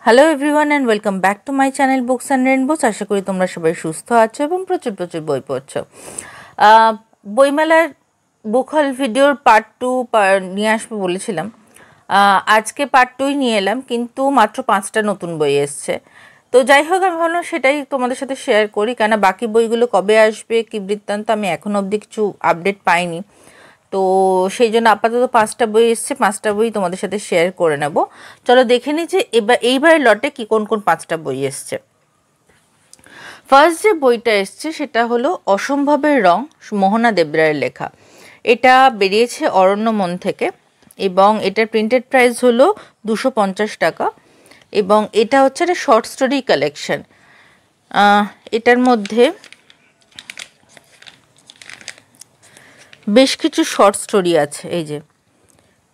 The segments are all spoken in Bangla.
Hello everyone and welcome back to my channel books and rainbows. আশা করি তোমরা সবাই সুস্থ আছো এবং প্রচুর প্রচুর বই পড়ছো। বইমেলার বুক হল ভিডিওর পার্ট 2 নিয়ে আসবো বলেছিলাম। আজকে পার্ট 2ই নিয়ে এলাম, কিন্তু মাত্র 5টা নতুন বই এসছে। তো যাই হোক, আমি ভাবলাম সেটাই তোমাদের সাথে শেয়ার করি, কেন বাকি বইগুলো কবে আসবে কী বৃত্তান্ত আমি এখনও অবধি কিছু আপডেট পাইনি। তো সেই জন্য আপাতত 5টা বই এসছে, 5টা বই তোমাদের সাথে শেয়ার করে নেব। চলো দেখে নিই যে এইবারের লটে কি কোন কোন 5টা বই এসছে। ফার্স্ট যে বইটা এসছে সেটা হলো অসম্ভবের রং, মোহনা দেবরায়ের লেখা। এটা বেরিয়েছে অরণ্য মন থেকে এবং এটার প্রিন্টেড প্রাইস হলো 250 টাকা এবং এটা হচ্ছে একটা শর্ট স্টোরি কালেকশন। এটার মধ্যে বেশ কিছু শর্ট স্টোরি আছে। এই যে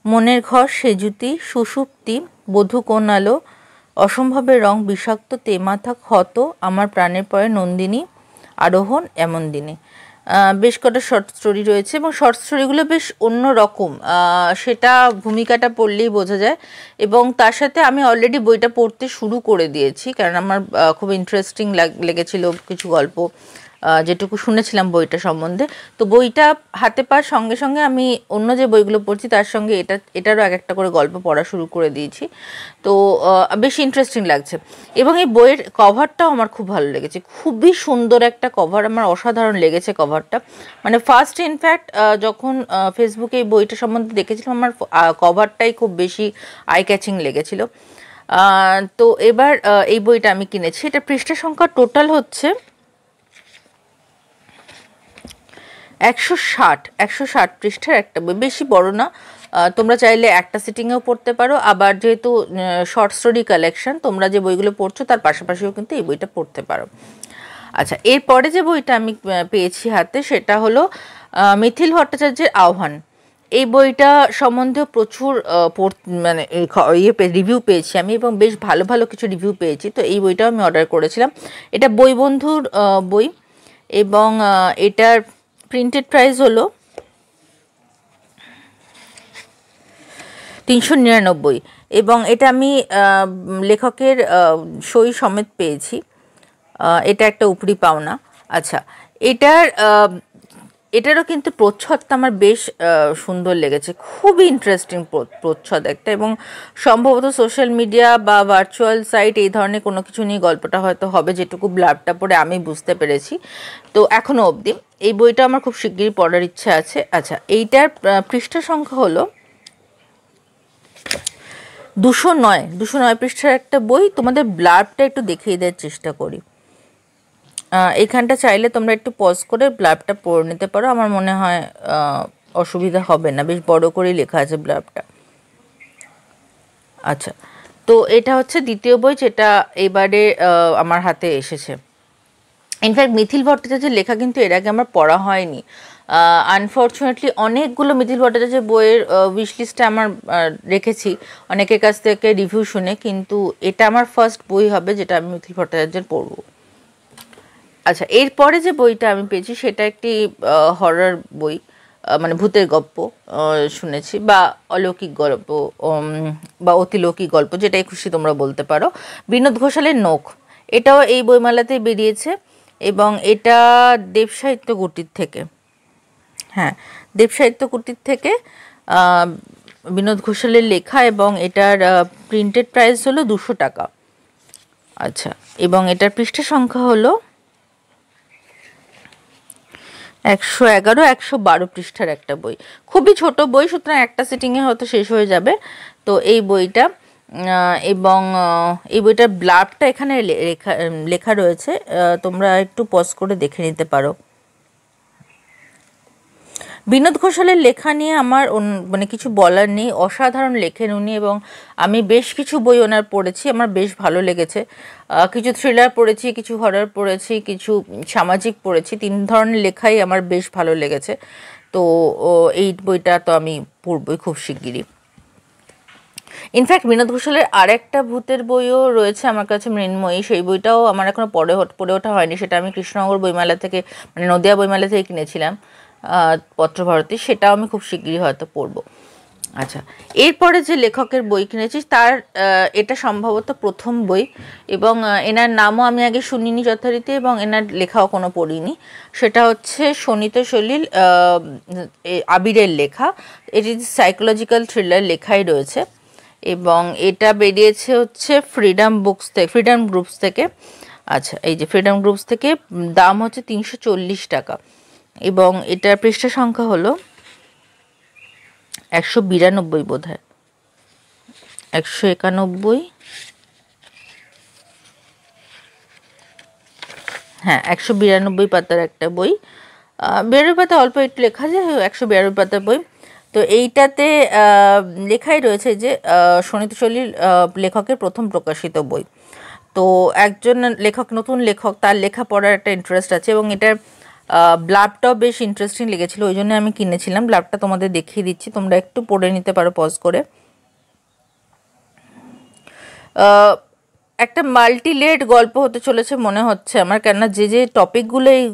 মনের ঘর, সেজুতি, সুষুপ্তি, বধূ কোন আলো, অসম্ভবের রং, বিষাক্ত, তেমাথা, ক্ষত, আমার প্রাণের পরে, নন্দিনী, আরোহণ, এমন দিনে। বেশ কটা শর্ট স্টোরি রয়েছে এবং শর্ট স্টোরিগুলো বেশ অন্য রকম, সেটা ভূমিকাটা পড়লেই বোঝা যায়। এবং তার সাথে আমি অলরেডি বইটা পড়তে শুরু করে দিয়েছি, কারণ আমার খুব ইন্টারেস্টিং লেগেছিল কিছু গল্প যেটুকু শুনেছিলাম বইটা সম্বন্ধে। তো বইটা হাতে পাওয়ার সঙ্গে সঙ্গে আমি অন্য যে বইগুলো পড়ছি তার সঙ্গে এটারও এক একটা করে গল্প পড়া শুরু করে দিয়েছি। তো বেশ ইন্টারেস্টিং লাগছে এবং এই বইয়ের কভারটাও আমার খুব ভালো লেগেছে। খুবই সুন্দর একটা কভার, আমার অসাধারণ লেগেছে কভারটা। মানে ফার্স্ট ইনফ্যাক্ট যখন ফেসবুকে এই বইটা সম্বন্ধে দেখেছিলাম, আমার কভারটাই খুব বেশি আই ক্যাচিং লেগেছিল। তো এবার এই বইটা আমি কিনেছি। এটা পৃষ্ঠা সংখ্যা টোটাল হচ্ছে 160 পৃষ্ঠার একটা বই, বেশি বড় না। তোমরা চাইলে একটা সিটিংয়েও পড়তে পারো, আবার যেহেতু শর্ট স্টোরি কালেকশন, তোমরা যে বইগুলো পড়ছো তার পাশাপাশিও কিন্তু এই বইটা পড়তে পারো। আচ্ছা, এরপরে যে বইটা আমি পেয়েছি হাতে সেটা হলো মিথিল ভট্টাচার্যের আহ্বান। এই বইটা সম্বন্ধেও প্রচুর মানে রিভিউ পেয়েছি আমি এবং বেশ ভালো ভালো কিছু রিভিউ পেয়েছি। তো এই বইটাও আমি অর্ডার করেছিলাম। এটা বইবন্ধুর বই এবং এটার প্রিন্টেড প্রাইস হলো 399 এবং এটা আমি লেখকের সই সমেত পেয়েছি। এটা একটা উপরি পাওনা। আচ্ছা, এটারও কিন্তু প্রচ্ছদটা আমার বেশ সুন্দর লেগেছে, খুবই ইন্টারেস্টিং প্রচ্ছদ একটা, এবং সম্ভবত সোশ্যাল মিডিয়া বা ভার্চুয়াল সাইট এই ধরনের কোনো কিছু নিয়ে গল্পটা হয়তো হবে, যেটুকু ব্লাবটা পড়ে আমি বুঝতে পেরেছি। তো এখনও অবধি এই বইটা আমার খুব শিগগিরই পড়ার ইচ্ছা আছে। আচ্ছা, এইটার পৃষ্ঠা সংখ্যা হলো 209 পৃষ্ঠার একটা বই। তোমাদের ব্লাবটা একটু দেখিয়ে দেওয়ার চেষ্টা করি। এখানটা চাইলে তোমরা একটু পজ করে ব্লাবটা পড়ে নিতে পারো, আমার মনে হয় অসুবিধা হবে না, বেশ বড় করেই লেখা আছে ব্লাবটা। আচ্ছা, তো এটা হচ্ছে দ্বিতীয় বই যেটা এবারে আমার হাতে এসেছে। ইনফ্যাক্ট মিথিল ভট্টাচার্যের লেখা কিন্তু এর আগে আমার পড়া হয়নি। আনফর্চুনেটলি অনেকগুলো মিথিল ভট্টাচার্যের বইয়ের উইশ লিস্টে আমার রেখেছি অনেকের কাছ থেকে রিভিউ শুনে, কিন্তু এটা আমার ফার্স্ট বই হবে যেটা আমি মিথিল ভট্টাচার্যের পড়ব। আচ্ছা, এরপরে যে বইটা আমি পেয়েছি সেটা একটি হরর বই, মানে ভূতের গল্প শুনেছি, বা অলৌকিক গল্প বা অতিলৌকিক গল্প, যেটাই খুশি তোমরা বলতে পারো। বিনোদ ঘোষালের নখ, এটাও এই বইমেলাতেই বেরিয়েছে এবং এটা দেব সাহিত্য কুটির থেকে, হ্যাঁ দেব সাহিত্য কুটির থেকে বিনোদ ঘোষালের লেখা এবং এটার প্রিন্টেড প্রাইস হলো 200 টাকা। আচ্ছা, এবং এটার পৃষ্ঠা সংখ্যা হলো 111 112 পৃষ্ঠার একটা বই, খুবই ছোট বই, সুতরাং একটা সিটিংয়ে হয়তো শেষ হয়ে যাবে। তো এই বইটা এবং এই বইটার ব্লাবটা এখানে লেখা রয়েছে, তোমরা একটু পজ করে দেখে নিতে পারো। বিনোদ ঘোষালের লেখা নিয়ে আমার মানে কিছু বলার নেই, অসাধারণ লেখেন উনি, এবং আমি বেশ কিছু বই ওনার পড়েছি, আমার বেশ ভালো লেগেছে। কিছু থ্রিলার পড়েছি, কিছু হরর পড়েছি, কিছু সামাজিক পড়েছি, 3 ধরনের লেখাই আমার বেশ ভালো লেগেছে। তো এই বইটা তো আমি পড়বই খুব শিগগিরই। ইনফ্যাক্ট বিনোদ ঘোষালের আরেকটা ভূতের বইও রয়েছে আমার কাছে, মৃন্ময়ী, সেই বইটাও আমার এখনও পড়ে ওঠা হয়নি। সেটা আমি কৃষ্ণনগর বইমেলা থেকে, মানে নদিয়া বইমেলা থেকে কিনেছিলাম, পত্রভারতী, সেটাও আমি খুব শিগগিরই হয়তো পড়ব। আচ্ছা, এরপরে যে লেখকের বই কিনেছি তার এটা সম্ভবত প্রথম বই, এবং এনার নামও আমি আগে শুনিনি যথারীতি, এবং এনার লেখাও কোনো পড়িনি। সেটা হচ্ছে শোণিত সলিল আবিরের লেখা। এটি সাইকোলজিক্যাল থ্রিলার লেখাই রয়েছে, এবং এটা বেরিয়েছে হচ্ছে ফ্রিডম গ্রুপস থেকে। আচ্ছা, এই যে ফ্রিডম গ্রুপস থেকে, দাম হচ্ছে 340 টাকা, এবং এটার পৃষ্ঠা সংখ্যা হলো 192 বোধ হয়, 191, হ্যাঁ 192 পাতার একটা বই। 92 পাতা অল্প একটু লেখা যায়, 192 পাতার বই। তো এইটাতে লেখাই রয়েছে যে শোণিত সলিল লেখকের প্রথম প্রকাশিত বই। তো একজন লেখক, নতুন লেখক, তার লেখা পড়ার একটা ইন্টারেস্ট আছে, এবং এটার ব্লাবটাও বেশ ইন্টারেস্টিং লেগেছিলো, ওই জন্য আমি কিনেছিলাম। ব্লাবটা তোমাদের দেখিয়ে দিচ্ছি, তোমরা একটু পড়ে নিতে পারো পজ করে। একটা মাল্টি লেড গল্প হতে চলেছে মনে হচ্ছে আমার, কেননা যে যে টপিকগুলো এই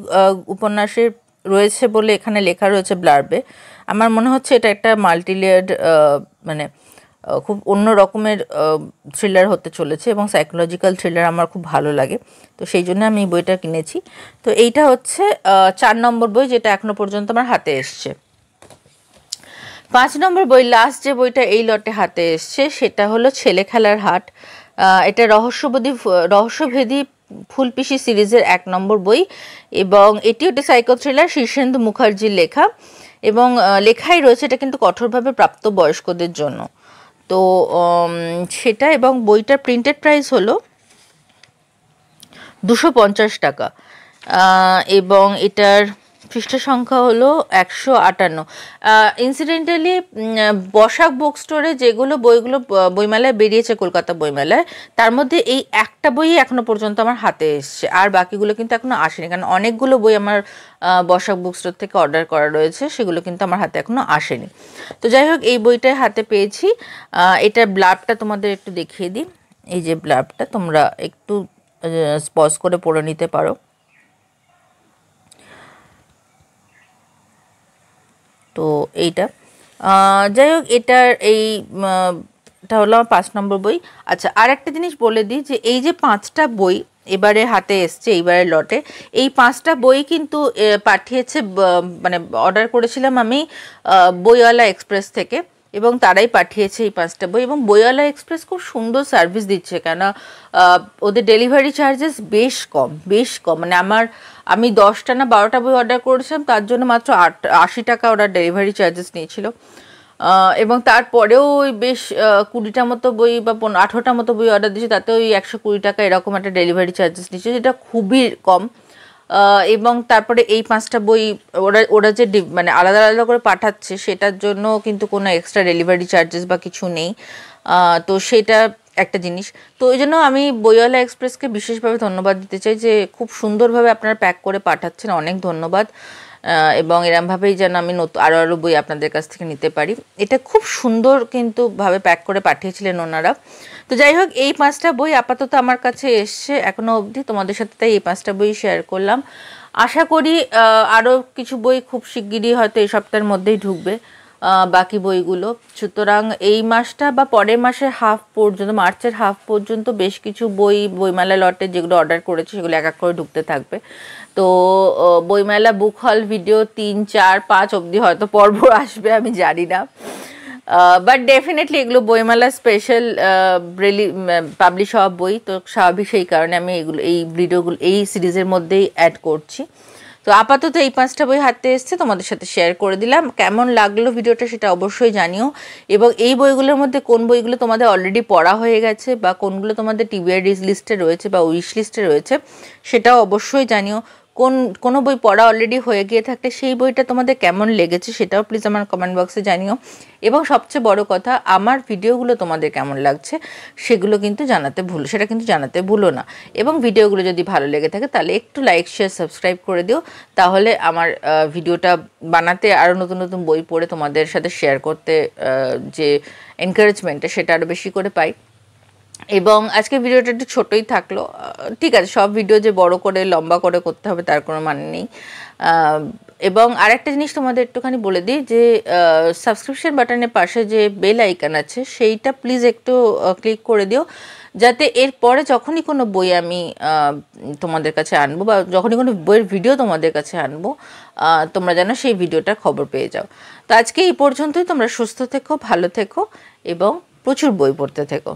উপন্যাসে রয়েছে বলে এখানে লেখা রয়েছে ব্লার্বে, আমার মনে হচ্ছে এটা একটা মাল্টি লেড মানে খুব অন্য রকমের থ্রিলার হতে চলেছে, এবং সাইকোলজিক্যাল থ্রিলার আমার খুব ভালো লাগে, তো সেই জন্য আমি এই বইটা কিনেছি। তো এইটা হচ্ছে 4 নম্বর বই, যেটা এখনো পর্যন্ত আমার হাতে এসছে। 5 নম্বর বই, লাস্ট যে বইটা এই লটে হাতে এসছে, সেটা হলো ছেলে খেলার হাট। এটা রহস্যভেদী ফুলপিসি সিরিজের 1 নম্বর বই, এবং এটি একটি সাইকো থ্রিলার, শীর্ষেন্দু মুখার্জির লেখা, এবং লেখাই রয়েছে এটা কিন্তু কঠোরভাবে প্রাপ্ত বয়স্কদের জন্য। তো সেটা, এবং বইটার প্রিন্টেড প্রাইস হলো 250 টাকা, এবং এটার পৃষ্ঠা সংখ্যা হলো 158। ইনসিডেন্টালি বসাক বুক স্টোরে যেগুলো বইমেলায় বেরিয়েছে, কলকাতা বইমেলায়, তার মধ্যে এই একটা বই এখনো পর্যন্ত আমার হাতে এসছে, আর বাকিগুলো কিন্তু এখনো আসেনি, কারণ অনেকগুলো বই আমার বসাক বুক স্টোর থেকে অর্ডার করা রয়েছে, সেগুলো কিন্তু আমার হাতে এখনো আসেনি। তো যাই হোক, এই বইটাই হাতে পেয়েছি। এটার ব্লাবটা তোমাদের একটু দেখিয়ে দিই। এই যে ব্লাবটা, তোমরা একটু পজ করে পড়ে নিতে পারো। তো এইটা, যাই হোক, এটার এটা হলো আমার 5 নম্বর বই। আচ্ছা, আর একটা জিনিস বলে দিই, যে এই যে 5টা বই এবারে হাতে এসছে, এইবারের লটে, এই 5টা বই কিন্তু পাঠিয়েছে, মানে অর্ডার করেছিলাম আমি বইওয়ালা এক্সপ্রেস থেকে, এবং তারাই পাঠিয়েছে এই 5টা বই, এবং বইওয়ালা এক্সপ্রেস খুব সুন্দর সার্ভিস দিচ্ছে, কেন ওদের ডেলিভারি চার্জেস বেশ কম, মানে আমি 10টা না 12টা বই অর্ডার করেছিলাম, তার জন্য মাত্র 80 টাকা ওরা ডেলিভারি চার্জেস নিয়েছিল, এবং তারপরেও ওই বেশ 20টা মতো বই বা 18টা মতো বই অর্ডার দিয়েছি, তাতে ওই 120 টাকা এরকম একটা ডেলিভারি চার্জেস নিচ্ছে, যেটা খুবই কম। এবং তারপরে এই 5টা বই ওরা যে মানে আলাদা আলাদা করে পাঠাচ্ছে, সেটার জন্য কিন্তু কোনো এক্সট্রা ডেলিভারি চার্জেস বা কিছু নেই, তো সেটা একটা জিনিস। তো ওই জন্য আমি বইওয়ালা এক্সপ্রেসকে বিশেষভাবে ধন্যবাদ দিতে চাই, যে খুব সুন্দরভাবে আপনারা প্যাক করে পাঠাচ্ছেন, অনেক ধন্যবাদ, এবং এরমভাবেই যেন আমি আরও বই আপনাদের কাছ থেকে নিতে পারি। এটা খুব সুন্দর কিন্তু ভাবে প্যাক করে পাঠিয়েছিলেন ওনারা। তো যাই হোক, এই 5টা বই আপাতত আমার কাছে এসছে এখনও অবধি, তোমাদের সাথে তাই এই 5টা বই শেয়ার করলাম। আশা করি আরও কিছু বই খুব শিগগিরই হয়তো এই সপ্তাহের মধ্যেই ঢুকবে, বাকি বইগুলো। সুতরাং এই মাসটা বা পরের মাসের হাফ পর্যন্ত, মার্চের হাফ পর্যন্ত বেশ কিছু বইমেলা লটে যেগুলো অর্ডার করেছে, সেগুলো এক এক করে ঢুকতে থাকবে। তো বইমেলা বুক হল ভিডিও 3, 4, 5 অবধি হয়তো পর্ব আসবে, আমি জানি না, বাট ডেফিনেটলি এগুলো বইমেলা স্পেশাল পাবলিশ হওয়া বই, তো স্বাভাবিক সেই কারণে আমি এই ভিডিওগুলো এই সিরিজের মধ্যেই অ্যাড করছি। তো আপাতত এই 5টা বই হাতে এসছে, তোমাদের সাথে শেয়ার করে দিলাম। কেমন লাগলো ভিডিওটা সেটা অবশ্যই জানিও, এবং এই বইগুলোর মধ্যে কোন বইগুলো তোমাদের অলরেডি পড়া হয়ে গেছে, বা কোনগুলো তোমাদের টিবিআর লিস্টে রয়েছে বা উইশ লিস্টে রয়েছে, সেটাও অবশ্যই জানিও। কোনো বই পড়া অলরেডি হয়ে গিয়ে থাকলে সেই বইটা তোমাদের কেমন লেগেছে সেটাও প্লিজ আমার কমেন্ট বক্সে জানিও, এবং সবচেয়ে বড় কথা, আমার ভিডিওগুলো তোমাদের কেমন লাগছে সেটা কিন্তু জানাতে ভুলো না, এবং ভিডিওগুলো যদি ভালো লেগে থাকে তাহলে একটু লাইক, শেয়ার, সাবস্ক্রাইব করে দিও, তাহলে আমার ভিডিওটা বানাতে আরও নতুন নতুন বই পড়ে তোমাদের সাথে শেয়ার করতে যে এনকারেজমেন্টটা, সেটা আরও বেশি করে পাই। এবং আজকে ভিডিওটা একটু ছোটোই থাকলো, ঠিক আছে, সব ভিডিও যে বড় করে লম্বা করে করতে হবে তার কোনো মানে নেই। এবং আরেকটা জিনিস তোমাদের একটুখানি বলে দিই যে সাবস্ক্রিপশন বাটনের পাশে যে বেল আইকন আছে সেইটা প্লিজ একটু ক্লিক করে দিও, যাতে এরপরে যখনই কোনো বই আমি তোমাদের কাছে আনবো বা যখনই কোনো বইয়ের ভিডিও তোমাদের কাছে আনবো তোমরা যেন সেই ভিডিওটার খবর পেয়ে যাও। তো আজকে এই পর্যন্তই, তোমরা সুস্থ থেকো, ভালো থেকো এবং প্রচুর বই পড়তে থেকো।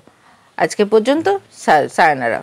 আজকে পর্যন্ত সায়নারা।